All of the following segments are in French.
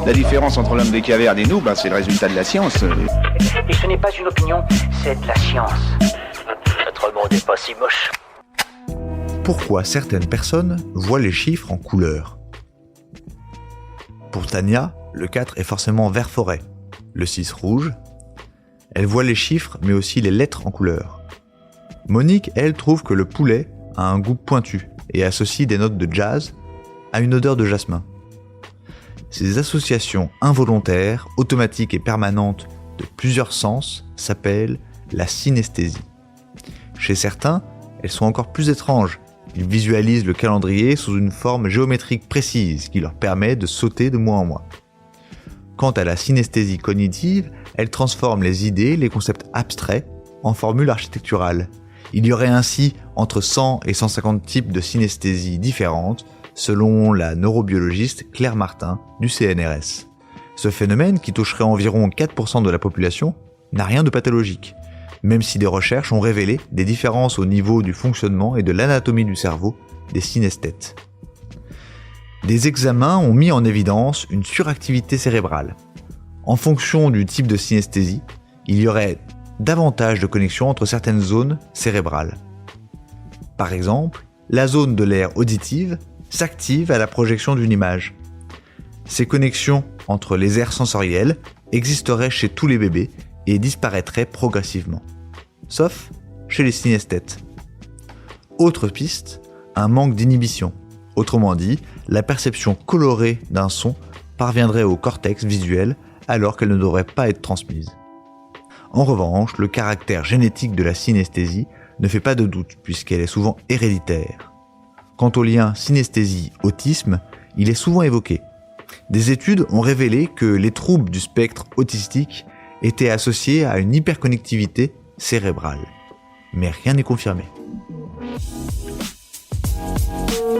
La différence entre l'homme des cavernes et nous, c'est le résultat de la science. Et ce n'est pas une opinion, c'est de la science. Notre monde n'est pas si moche. Pourquoi certaines personnes voient les chiffres en couleur ? Pour Tania, le 4 est forcément vert forêt, le 6 rouge. Elle voit les chiffres mais aussi les lettres en couleur. Monique, elle, trouve que le poulet a un goût pointu et associe des notes de jazz à une odeur de jasmin. Ces associations involontaires, automatiques et permanentes de plusieurs sens s'appellent la synesthésie. Chez certains, elles sont encore plus étranges. Ils visualisent le calendrier sous une forme géométrique précise qui leur permet de sauter de mois en mois. Quant à la synesthésie cognitive, elle transforme les idées, les concepts abstraits, en formules architecturales. Il y aurait ainsi entre 100 et 150 types de synesthésie différentes, selon la neurobiologiste Claire Martin du CNRS. Ce phénomène, qui toucherait environ 4% de la population, n'a rien de pathologique, même si des recherches ont révélé des différences au niveau du fonctionnement et de l'anatomie du cerveau des synesthètes. Des examens ont mis en évidence une suractivité cérébrale. En fonction du type de synesthésie, il y aurait davantage de connexions entre certaines zones cérébrales. Par exemple, la zone de l'aire auditive s'active à la projection d'une image. Ces connexions entre les aires sensorielles existeraient chez tous les bébés et disparaîtraient progressivement. Sauf chez les synesthètes. Autre piste, un manque d'inhibition. Autrement dit, la perception colorée d'un son parviendrait au cortex visuel alors qu'elle ne devrait pas être transmise. En revanche, le caractère génétique de la synesthésie ne fait pas de doute puisqu'elle est souvent héréditaire. Quant au lien synesthésie-autisme, il est souvent évoqué. Des études ont révélé que les troubles du spectre autistique étaient associés à une hyperconnectivité cérébrale. Mais rien n'est confirmé.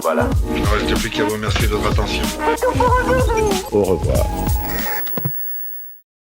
Voilà. Il ne reste plus qu'à vous remercier de votre attention. Au revoir.